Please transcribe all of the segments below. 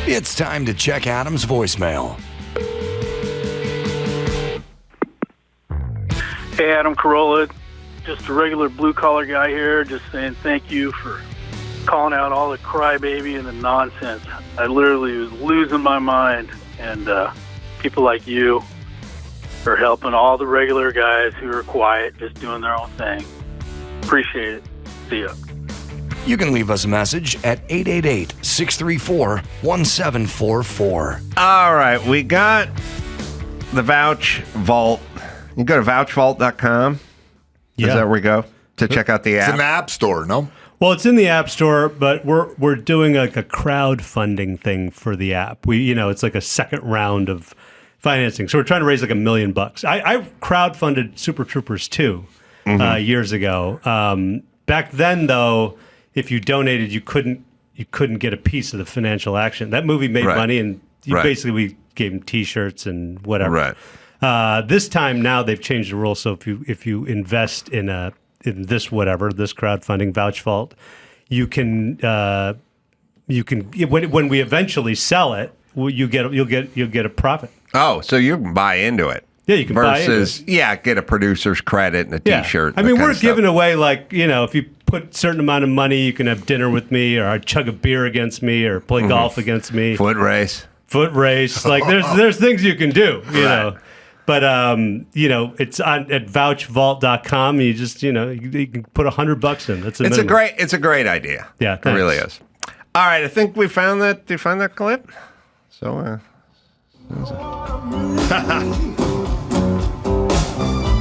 It's time to check Adam's voicemail. Hey, Adam, Carolla. Just a regular blue-collar guy here, just saying thank you for calling out all the crybaby and the nonsense. I literally was losing my mind, and people like you are helping all the regular guys who are quiet, just doing their own thing. Appreciate it. See ya. You can leave us a message at 888-634-1744. All right, we got the Vouch Vault. You go to vouchvault.com. Yeah. Is that where we go to check out the app? It's in the App Store, no? Well, it's in the App Store, but we're doing like a crowdfunding thing for the app. It's like a second round of financing. So we're trying to raise like $1 million. I crowdfunded Super Troopers 2 years ago. Back then, though, if you donated, you couldn't get a piece of the financial action. That movie made money, and basically we gave them T-shirts and whatever. Right. This time now they've changed the rules. So if you invest in this crowdfunding Vouch Vault, you can when we eventually sell it, you'll get a profit. Oh, so you can buy into it. Yeah, you can buy into it. Get a producer's credit and a T-shirt. I mean, we're giving away if you put a certain amount of money, you can have dinner with me, or I'd chug a beer against me, or play golf against me. Foot race. Like there's things you can do, you know. But it's at vouchvault.com. You just you can put $100 in. That's it's a great idea. Yeah, it really is. All right, I think we found that. Did you find that clip? So.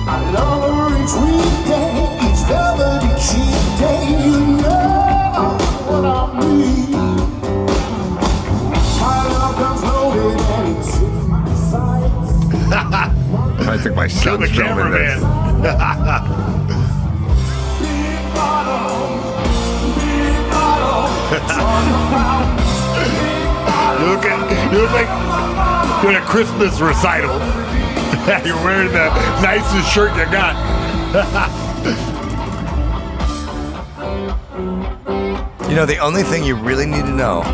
I love each weekday, each velvety cheat day. You know what I mean. My love comes loaded and it's in my sights. I think my son's filming this. Big bottle, talk about big bottle. You look like doing a Christmas recital. You're wearing the nicest shirt you got. The only thing you really need to know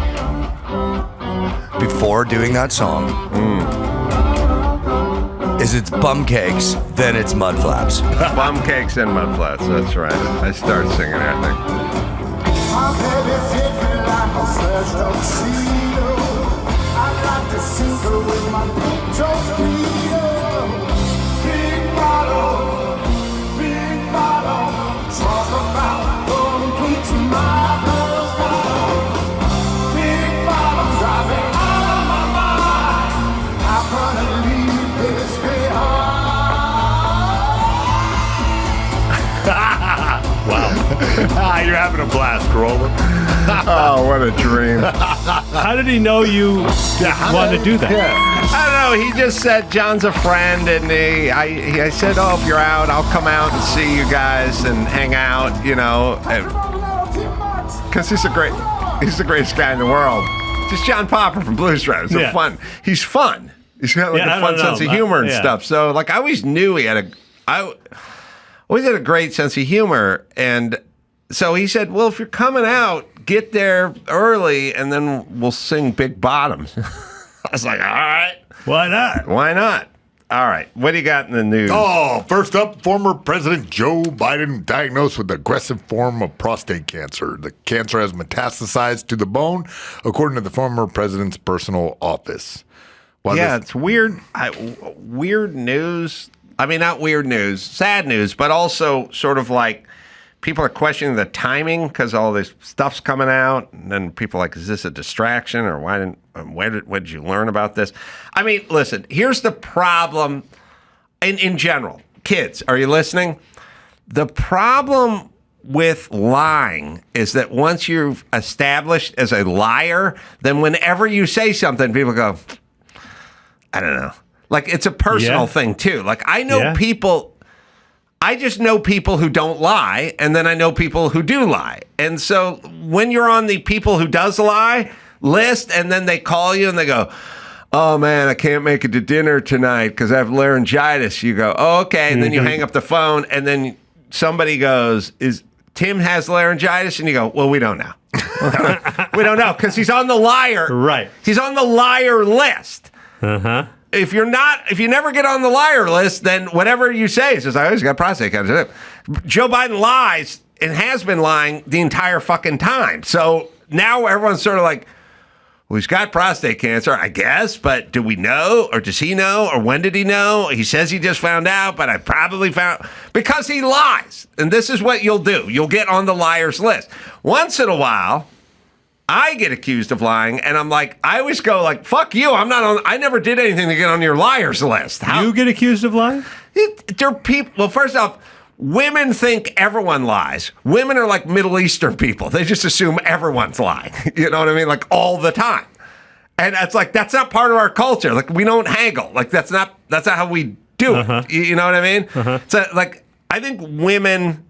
before doing that song is it's bum cakes, then it's mud flaps. Bum cakes and mud flats. That's right. I started singing it, I think. My baby fit me like a fresh tuxedo. I'd like to sink her with my big torpedo. Big bottle, talk about going to my girl's bottle. Big bottle, drive me out of my mind. I'm gonna leave this behind. Wow. You're having a blast, Carolla. Oh, what a dream. How did he know you wanted to do that? Yeah. I don't know. He just said John's a friend, and I said, oh, if you're out, I'll come out and see you guys and hang out, because he's the greatest guy in the world. Just John Popper from Blues Travis. Fun. He's fun. He's got a fun sense of humor and stuff. So I always knew he had always had a great sense of humor, and so he said, well, if you're coming out, get there early, and then we'll sing Big Bottoms. I was like, all right. Why not? All right. What do you got in the news? Oh, first up, former President Joe Biden diagnosed with aggressive form of prostate cancer. The cancer has metastasized to the bone, according to the former president's personal office. It's weird. Weird news. I mean, not weird news, sad news, but also sort of like people are questioning the timing because all this stuff's coming out, and then people are like, is this a distraction, or what did you learn about this? I mean, listen, here's the problem in general. Kids, are you listening? The problem with lying is that once you've established as a liar, then whenever you say something, people go, I don't know. Like, it's a personal thing, too. Like, I know people, I just know people who don't lie, and then I know people who do lie. And so when you're on the people who does lie list, and then they call you and they go, oh, man, I can't make it to dinner tonight because I have laryngitis. You go, oh, okay. And then you hang up the phone, and then somebody goes, Tim has laryngitis? And you go, well, we don't know. We don't know because he's on the liar. Right. He's on the liar list. Uh-huh. If you never get on the liar list, then whatever you say is just, I always got prostate cancer. Joe Biden lies and has been lying the entire fucking time. So now everyone's sort of like, well, he's got prostate cancer, I guess, but do we know? Or does he know? Or when did he know? He says he just found out, but I probably found... Because he lies. And this is what you'll do. You'll get on the liar's list. Once in a while, I get accused of lying, and I'm like, I always go like, fuck you, I never did anything to get on your liar's list. You get accused of lying? Well, first off, women think everyone lies. Women are like Middle Eastern people. They just assume everyone's lying. You know what I mean? Like all the time. And it's like, that's not part of our culture. Like we don't haggle. Like that's not how we do it. You know what I mean? So like, I think women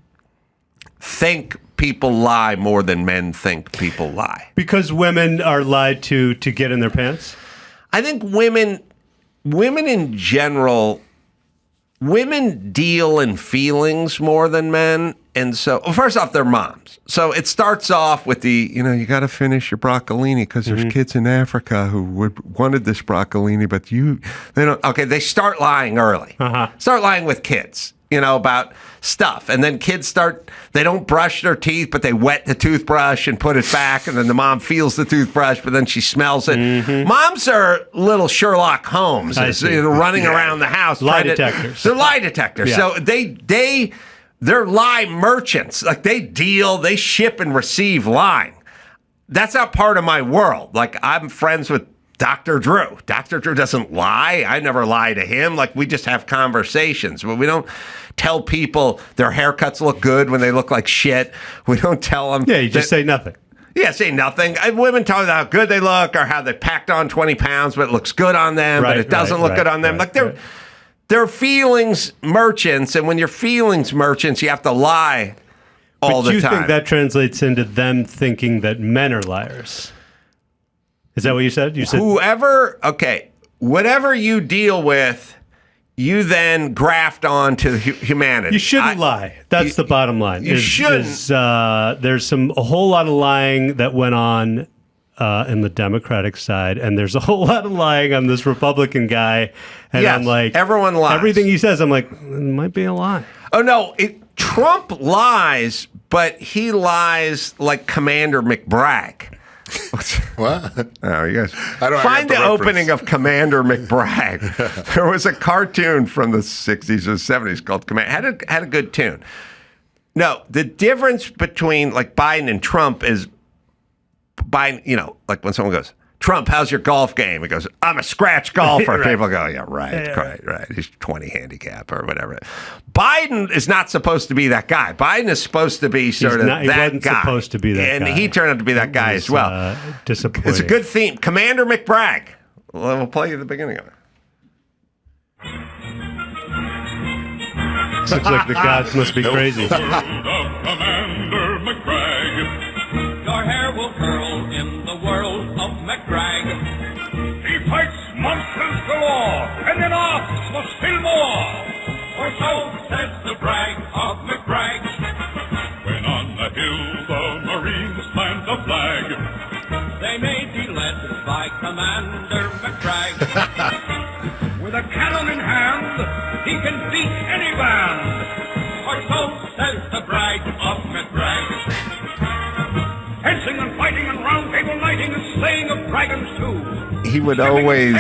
think people lie more than men think people lie. Because women are lied to get in their pants? I think women in general, women deal in feelings more than men. And so, well, first off, they're moms. So it starts off with you got to finish your broccolini because there's kids in Africa who wanted this broccolini, but they don't. Okay, they start lying early. Start lying with kids, about stuff. And then kids they don't brush their teeth, but they wet the toothbrush and put it back. And then the mom feels the toothbrush, but then she smells it. Moms are little Sherlock Holmes running around the house. Lie detectors. They're lie detectors. Yeah. So they're lie merchants. Like they ship and receive lying. That's not part of my world. Like I'm friends with Dr. Drew. Dr. Drew doesn't lie. I never lie to him. Like we just have conversations, but we don't tell people their haircuts look good when they look like shit. We don't tell them. Yeah, you just say nothing. Yeah, say nothing. Women tell how good they look or how they packed on 20 pounds, but it looks good on them, but it doesn't look good on them. They're feelings merchants, and when you're feelings merchants, you have to lie all the time. But you think that translates into them thinking that men are liars? Is that what you said? You said whatever you deal with, you then graft on to humanity. You shouldn't lie. That's the bottom line. You shouldn't. There's a whole lot of lying that went on in the Democratic side, and there's a whole lot of lying on this Republican guy. And yes, I'm like, everyone lies. Everything he says, I'm like, it might be a lie. Oh no, Trump lies, but he lies like Commander McBragg. What? Oh, you guys find the opening of Commander McBragg. There was a cartoon from the 60s or 70s called Commander. Had a good tune. No, the difference between like Biden and Trump is Biden, like when someone goes, Trump, how's your golf game? He goes, I'm a scratch golfer. Right. People go, yeah, right. He's 20 handicap or whatever. Biden is not supposed to be that guy. Biden is supposed to be that guy. He wasn't supposed to be that and guy. And he turned out to be that guy as well. Disappointing. It's a good theme. Commander McBragg. We'll play you the beginning of it. Looks like the gods must be crazy. Commander McBragg. Your hair will curl in the world of McBragg. He fights monsters galore, and then asks for still more. For so says the brag of McBragg. When on the hill the Marines plant a flag, they may be led by Commander McBragg. With a cannon in hand, he can beat any band. For so says the brag of McBragg. Fencing and fighting and round table knighting and slaying of dragons too. He would always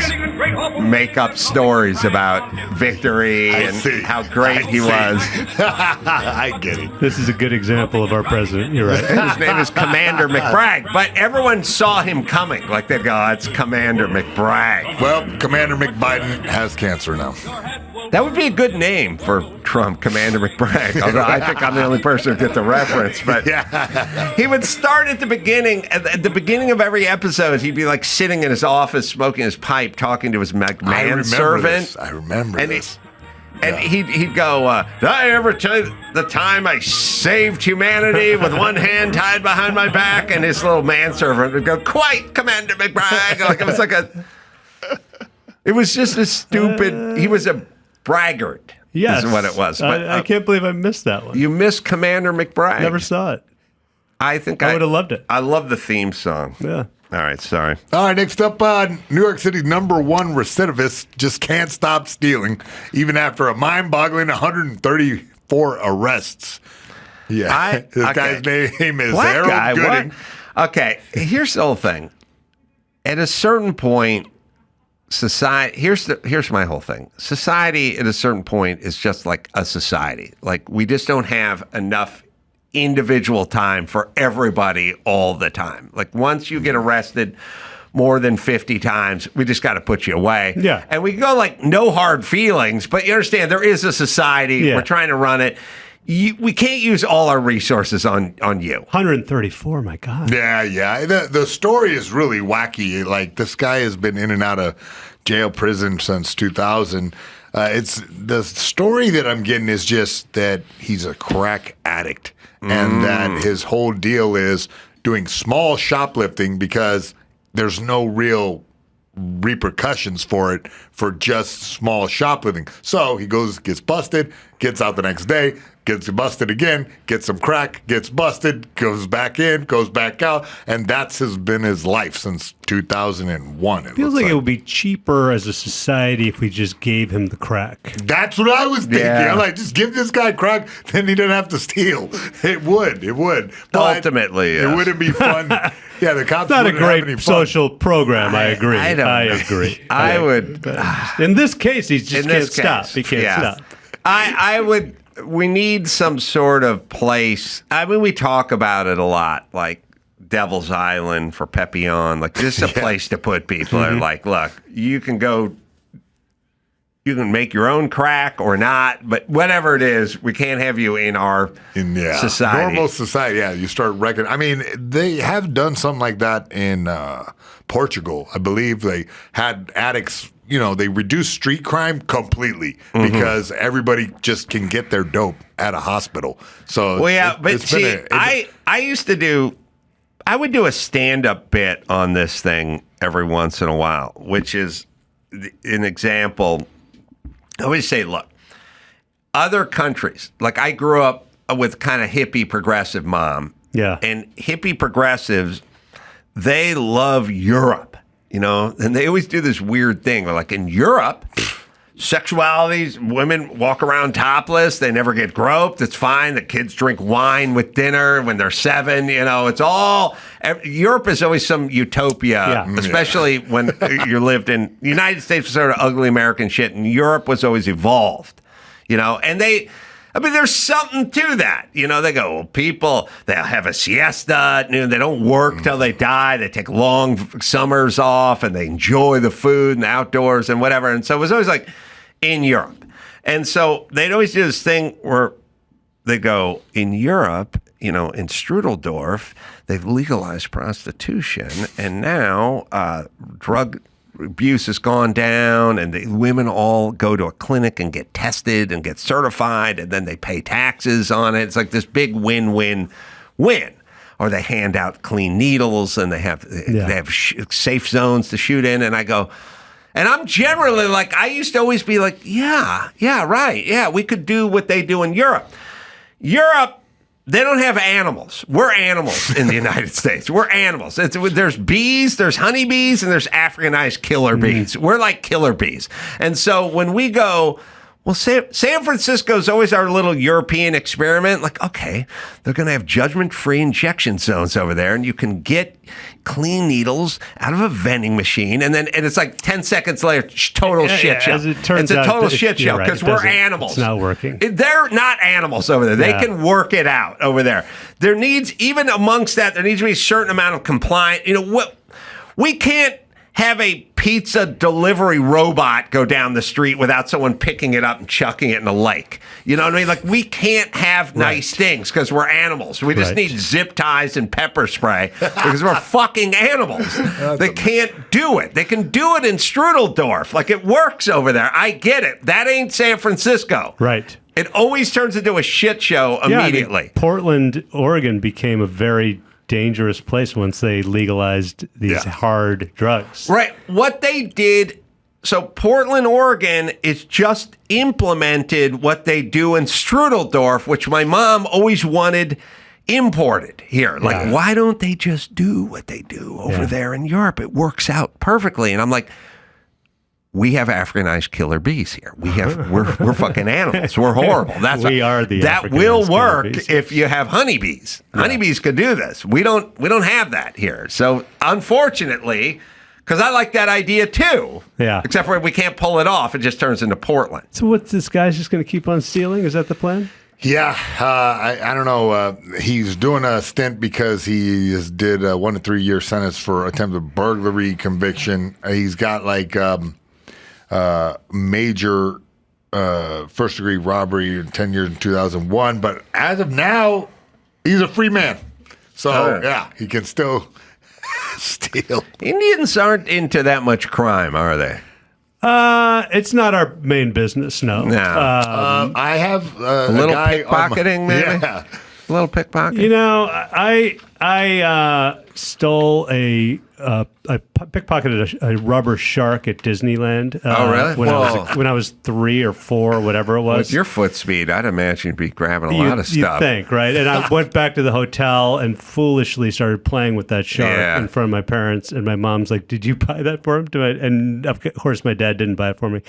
make up stories about victory and how great he was. I get it. This is a good example of our president. You're right. His name is Commander McBragg, but everyone saw him coming. Like they'd go, it's Commander McBragg. Well, Commander McBiden has cancer now. That would be a good name for Trump, Commander McBragg. Although I think I'm the only person who get the reference. But he would start at the beginning. At the beginning of every episode, he'd be like sitting in his office, smoking his pipe, talking to his manservant. I remember this. And he'd go, did I ever tell you the time I saved humanity with one hand tied behind my back? And his little manservant would go, quite, Commander McBragg. It was just a stupid, he was a braggart. Yes. Is what it was. But I can't believe I missed that one. You missed Commander McBragg. Never saw it. I think I would have loved it. I love the theme song. Yeah. All right, sorry. All right, next up, New York City's #1 recidivist just can't stop stealing, even after a mind-boggling 134 arrests. Yeah, this guy's name is Black Harold guy, Gooding. what? Okay, here's the whole thing. At a certain point, society. Here's my whole thing. Society at a certain point is just like a society. Like we just don't have enough individual time for everybody all the time. Like once you get arrested more than 50 times, we just got to put you away. Yeah. And we go like no hard feelings, but you understand there is a society. Yeah. We're trying to run it. We can't use all our resources on you. 134, my God. Yeah. The story is really wacky. Like this guy has been in and out of jail, prison since 2000. It's the story that I'm getting is just that he's a crack addict and that his whole deal is doing small shoplifting because there's no real repercussions for it for just small shoplifting. So he goes, gets busted, gets out the next day, gets busted again, gets some crack, gets busted, goes back in, goes back out, and that's been his life since 2001. Feels like it would be cheaper as a society if we just gave him the crack. That's what I was thinking. Yeah. I'm like, just give this guy crack, then he doesn't have to steal. It would. But Ultimately, it yes. wouldn't be fun. Yeah, the cops It's not a wouldn't have any great fun. social program. I agree. I don't know. agree. I would. In this case, he just In can't this stop. case, He can't yeah. stop. I would. We need some sort of place. I mean, we talk about it a lot, like Devil's Island for Papillon, like this is a place to put people. They're like, look, you can go, you can make your own crack or not, but whatever it is, we can't have you in our society. Normal society, yeah. You start reckoning. I mean, they have done something like that in Portugal. I believe they had addicts. You know, they reduced street crime completely because everybody just can get their dope at a hospital. So, Well, yeah, but see, I would do a stand-up bit on this thing every once in a while, which is an example. I always say, look, other countries, like I grew up with kind of hippie progressive mom. Yeah. And hippie progressives, they love Europe. You know, and they always do this weird thing. Like in Europe, sexuality, women walk around topless. They never get groped. It's fine. The kids drink wine with dinner when they're 7. You know, it's all. Europe is always some utopia, especially when you lived in the United States was sort of ugly American shit, and Europe was always evolved. You know, and there's something to that. You know, they go, well, people, they'll have a siesta at noon. They don't work till they die. They take long summers off and they enjoy the food and the outdoors and whatever. And so it was always like in Europe. And so they'd always do this thing where they go, in Europe, you know, in Strudeldorf, they've legalized prostitution. And now drug abuse has gone down, and the women all go to a clinic and get tested and get certified, and then they pay taxes on it. It's like this big win-win-win. Or they hand out clean needles, and they have safe zones to shoot in. And I go, and I'm generally like, I used to always be like, yeah, right, yeah, we could do what they do in Europe. Europe, they don't have animals. We're animals in the United States. We're animals. There's bees, there's honeybees, and there's Africanized killer bees. We're like killer bees. And so when we go, well, San Francisco's always our little European experiment. Like, okay, they're going to have judgment-free injection zones over there, and you can get clean needles out of a vending machine, and it's like 10 seconds later, total shit show. As it turns it's a out, total shit show because we're animals. It's not working. They're not animals over there. They can work it out over there. There needs, even amongst that, there needs to be a certain amount of compliance. You know what? We can't have a pizza delivery robot go down the street without someone picking it up and chucking it in a lake. You know what I mean? Like, we can't have nice things because we're animals. We just need zip ties and pepper spray because we're fucking animals. They can't do it. They can do it in Strudeldorf. Like, it works over there. I get it. That ain't San Francisco. Right. It always turns into a shit show immediately. I mean, Portland, Oregon became a very dangerous place once they legalized these hard drugs. Right. What they did, so Portland, Oregon is just implemented what they do in Strudeldorf, which my mom always wanted imported here. Like, Yeah. why don't they just do what they do over there in Europe? It works out perfectly. And I'm like, we have Africanized killer bees here. We're fucking animals. We're horrible. We are the that Africanized will killer work bees. if you have honeybees. Honeybees could do this. We don't have that here. So unfortunately, because I like that idea too. Yeah. Except for we can't pull it off. It just turns into Portland. So what's this guy's just going to keep on stealing? Is that the plan? Yeah, I don't know. He's doing a stint because he did a 1 to 3 year sentence for attempted burglary conviction. He's got like major first degree robbery, 10 years in 2001. But as of now, he's a free man. So yeah, he can still steal. Indians aren't into that much crime, are they? It's not our main business, no. No. I have a little guy pickpocketing, maybe? Yeah. A little pickpocket. You know, I stole pickpocketed a rubber shark at Disneyland. Oh, really? When I was 3 or 4, whatever it was. With your foot speed, I'd imagine you'd be grabbing a lot of You'd stuff. think, right? And I went back to the hotel and foolishly started playing with that shark in front of my parents. And my mom's like, "Did you buy that for him?" And of course, my dad didn't buy it for me.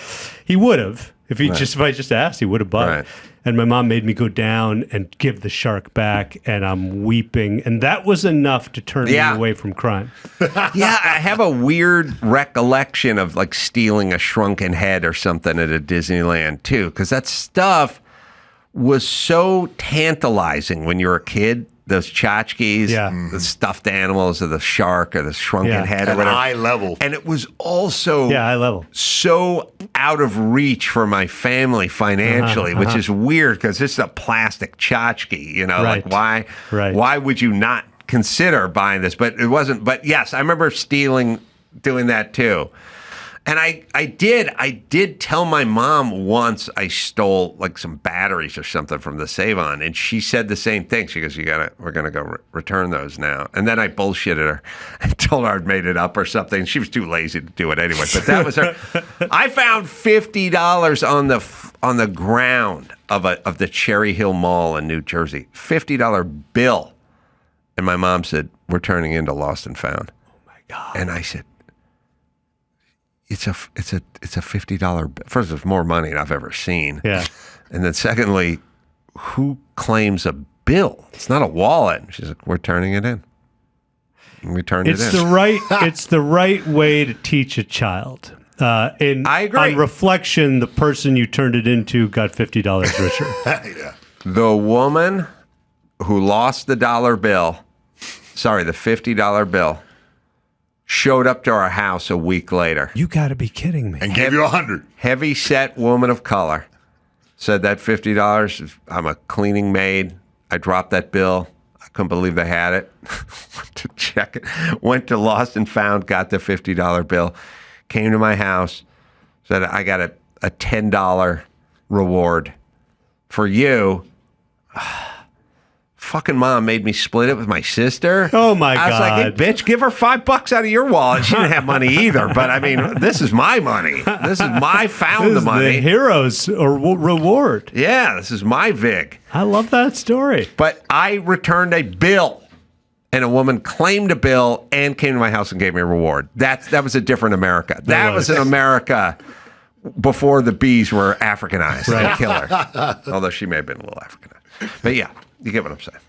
He would have. If I just asked, he would have bought it. And my mom made me go down and give the shark back, and I'm weeping. And that was enough to turn me away from crime. Yeah, I have a weird recollection of like stealing a shrunken head or something at a Disneyland too, because that stuff was so tantalizing when you were a kid. Those tchotchkes, the stuffed animals, or the shark, or the shrunken head, or At whatever. eye level. And it was also eye level. so out of reach for my family financially, which is weird because this is a plastic tchotchke, you know, like why would you not consider buying this? But it wasn't. But yes, I remember doing that too. And I did tell my mom once I stole like some batteries or something from the Save-On, and she said the same thing. She goes, we're gonna go return those now. And then I bullshitted her and told her I'd made it up or something. She was too lazy to do it anyway. But that was her. I found $50 on the ground of the Cherry Hill Mall in New Jersey. $50 bill, and my mom said, "We're turning into Lost and Found." Oh my God! And I said, It's a $50 bill. First, it's more money than I've ever seen. Yeah. And then secondly, who claims a bill? It's not a wallet. She's like, we're turning it in. And we turned it in. It's the right way to teach a child. I agree. On reflection, the person you turned it into got $50 richer. Yeah. The woman who lost the $50 bill, showed up to our house a week later. You got to be kidding me. And gave you 100. Heavy set woman of color. Said that $50, I'm a cleaning maid. I dropped that bill. I couldn't believe they had it. Went to check it. Went to Lost and Found, got the $50 bill. Came to my house. Said, I got a $10 reward for you. Fucking mom made me split it with my sister. Oh my God. I was like, hey, bitch, give her $5 out of your wallet. She didn't have money either. But I mean, this is my money. This is my found the money. The hero's reward. Yeah, this is my VIG. I love that story. But I returned a bill, and a woman claimed a bill and came to my house and gave me a reward. That was a different America. That was an America before the bees were Africanized and killer. Although she may have been a little Africanized. But yeah. You get what I'm saying.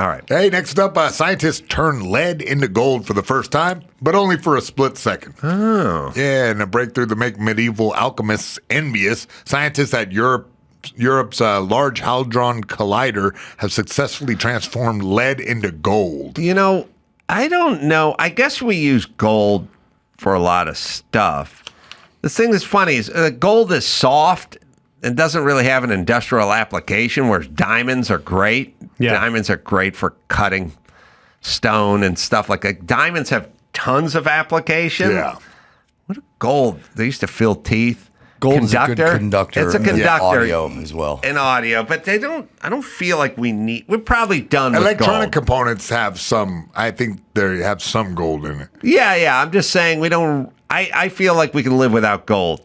All right. Hey, next up, scientists turn lead into gold for the first time, but only for a split second. Oh. Yeah, and a breakthrough to make medieval alchemists envious. Scientists at Europe's Large Hadron Collider have successfully transformed lead into gold. You know, I don't know. I guess we use gold for a lot of stuff. The thing that's funny is gold is soft and doesn't really have an industrial application, whereas diamonds are great. Yeah. Diamonds are great for cutting stone and stuff like that. Diamonds have tons of application. Yeah. What a gold. They used to fill teeth. Gold is a good conductor. It's a conductor. Yeah, audio as well. And audio, but I don't feel like we're probably done with Electronic gold. components have I think they have some gold in it. Yeah. I'm just saying I feel like we can live without gold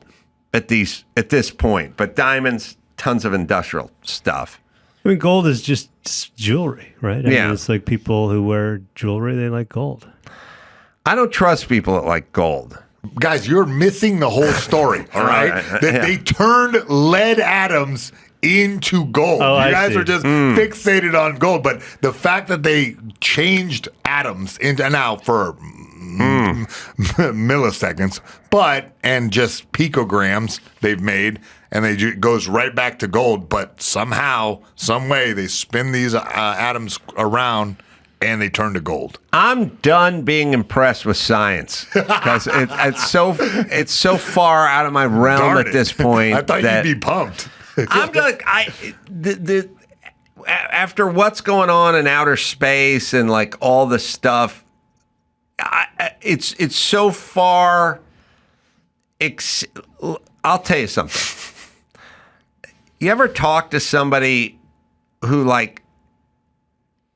at this point. But diamonds, tons of industrial stuff. I mean, gold is just It's jewelry, right? I Yeah. mean, it's like people who wear jewelry, they like gold. I don't trust people that like gold. Guys, you're missing the whole story, all right? right, That yeah. they turned lead atoms into gold. Oh, You I guys see. are just fixated on gold, but the fact that they changed atoms into now for milliseconds, and just picograms they've made, and it goes right back to gold. But somehow, some way, they spin these atoms around and they turn to gold. I'm done being impressed with science because it's so far out of my realm Darn at it. this point. I thought that you'd be pumped. I'm like after what's going on in outer space and like all the stuff. It's so far. I'll tell you something. You ever talk to somebody who like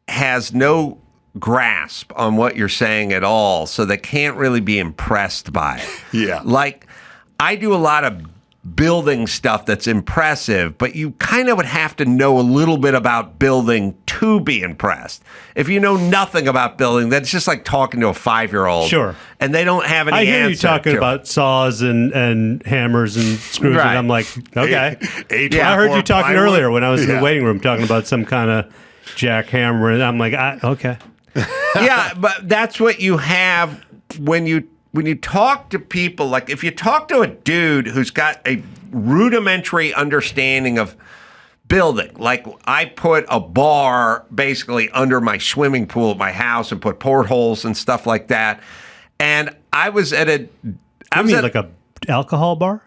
has no grasp on what you're saying at all, so they can't really be impressed by it? Yeah. Like I do a lot of building stuff that's impressive, but you kind of would have to know a little bit about building to be impressed. If you know nothing about building, that's just like talking to a 5-year-old. Sure. And they don't have any I hear you answer talking to it. about saws and hammers and screws, Right. and I'm like, okay. A24 I heard you talking plywood. earlier when I was in Yeah. the waiting room talking about some kind of jackhammer, and I'm like, okay. Yeah, but that's what you have when you talk to people. Like if you talk to a dude who's got a rudimentary understanding of building, like I put a bar basically under my swimming pool at my house and put portholes and stuff like that. And I was at a, I I was mean, at, like a alcohol bar?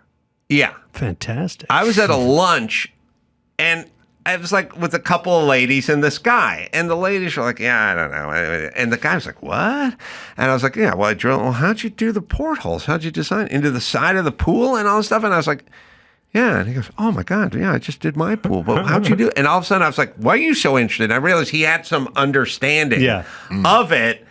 yeah, Fantastic. I was at a lunch and I was like with a couple of ladies and this guy, and the ladies were like, yeah, I don't know. And the guy was like, what? And I was like, yeah, well, I drilled. Well, how'd you do the portholes? How'd you design into the side of the pool and all this stuff? And I was like, yeah. And he goes, oh my God, yeah, I just did my pool. But how'd you do it? And all of a sudden I was like, why are you so interested? And I realized he had some understanding of it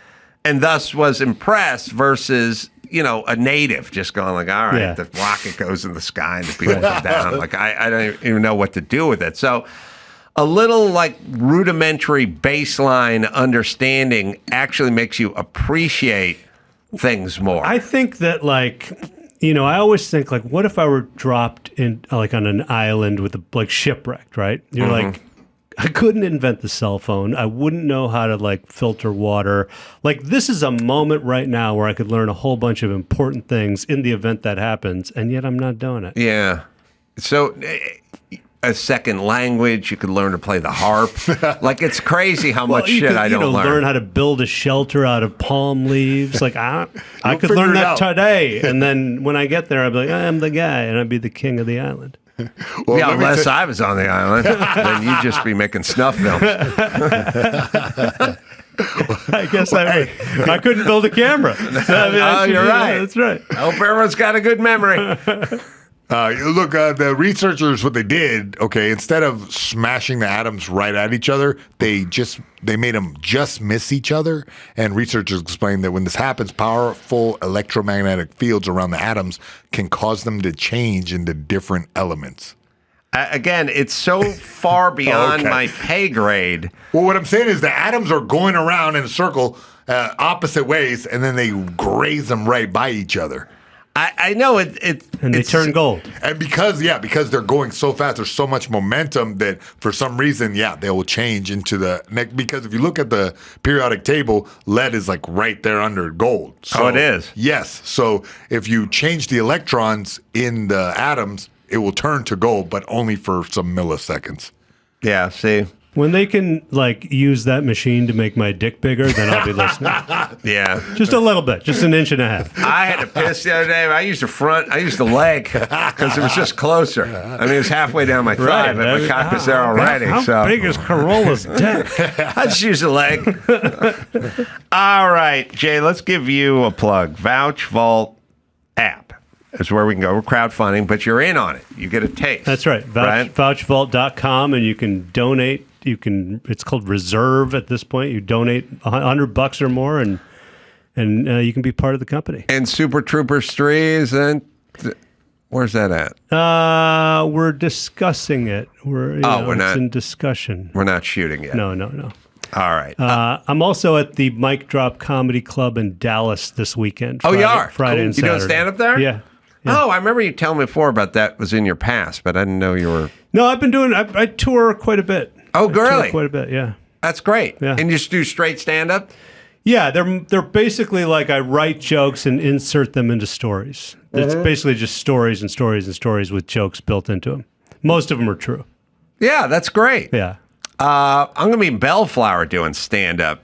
and thus was impressed versus, you know, a native just going like, all right, the rocket goes in the sky and the people come down. Like, I don't even know what to do with it. So a little like rudimentary baseline understanding actually makes you appreciate things more. I think that, like, you know, I always think, like, what if I were dropped in, like, on an island with like shipwrecked, right? You're like, I couldn't invent the cell phone. I wouldn't know how to like filter water. Like, this is a moment right now where I could learn a whole bunch of important things in the event that happens, and yet I'm not doing it. Yeah. So a second language, you could learn to play the harp. Like, it's crazy how much you shit could, I don't learn. learn how to build a shelter out of palm leaves. Like, I could figure learn it that out. today. And then when I get there, I'd be like, I am the guy, and I'd be the king of the island. Well, Yeah, let me unless tell- I was on the island, then you'd just be making snuff films. I guess I couldn't build a camera. So, I mean, You're right. That's right. I hope everyone's got a good memory. Look, the researchers, what they did, okay, instead of smashing the atoms right at each other, they made them just miss each other. And researchers explained that when this happens, powerful electromagnetic fields around the atoms can cause them to change into different elements. Again, it's so far beyond Okay. my pay grade. Well, what I'm saying is the atoms are going around in a circle opposite ways, and then they graze them right by each other. I know it. And they turn gold. And because they're going so fast, there's so much momentum that for some reason, they will change into the next. Because if you look at the periodic table, lead is like right there under gold. So, Oh, it is? Yes. So if you change the electrons in the atoms, it will turn to gold, but only for some milliseconds. Yeah, see? When they can like use that machine to make my dick bigger, then I'll be listening. Yeah. Just a little bit, just an inch and a half. I had to piss the other day. I used the leg because it was just closer. I mean, it was halfway down my thigh, but my cock was there already. How so big is Carolla's dick? I just use the leg. All right, Jay, let's give you a plug. Vouch Vault app is where we can go. We're crowdfunding, but you're in on it. You get a taste. That's right. Vouchvault.com, and you can donate. It's called Reserve at this point. You donate $100 or more, and you can be part of the company. And Super Troopers 3 isn't Where's that at? We're discussing it. We're we're not it's in discussion. We're not shooting yet. No. All right. I'm also at the Mic Drop Comedy Club in Dallas this weekend. You are? Friday Cool. and You Saturday. doing stand-up there? Yeah. Oh, I remember you telling me before about that was in your past, but I didn't know you were. No, I've been doing. I tour quite a bit. Oh, I tour really? quite a bit. Yeah. That's great. Yeah. And you just do straight stand-up? Yeah, they're basically like I write jokes and insert them into stories. It's basically just stories and stories and stories with jokes built into them. Most of them are true. Yeah, that's great. Yeah. I'm going to be in Bellflower doing stand-up.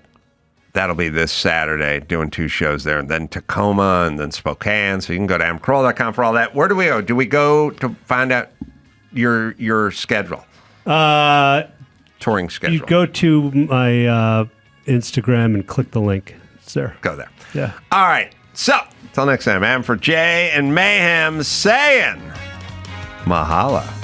That'll be this Saturday, doing 2 shows there, and then Tacoma, and then Spokane. So you can go to Carolla.com for all that. Where do we go? Do we go to find out your schedule? Touring schedule. You go to my Instagram and click the link. It's there. Go there. Yeah. All right. So, till next time, I'm for Jay and Mayhem saying, Mahala.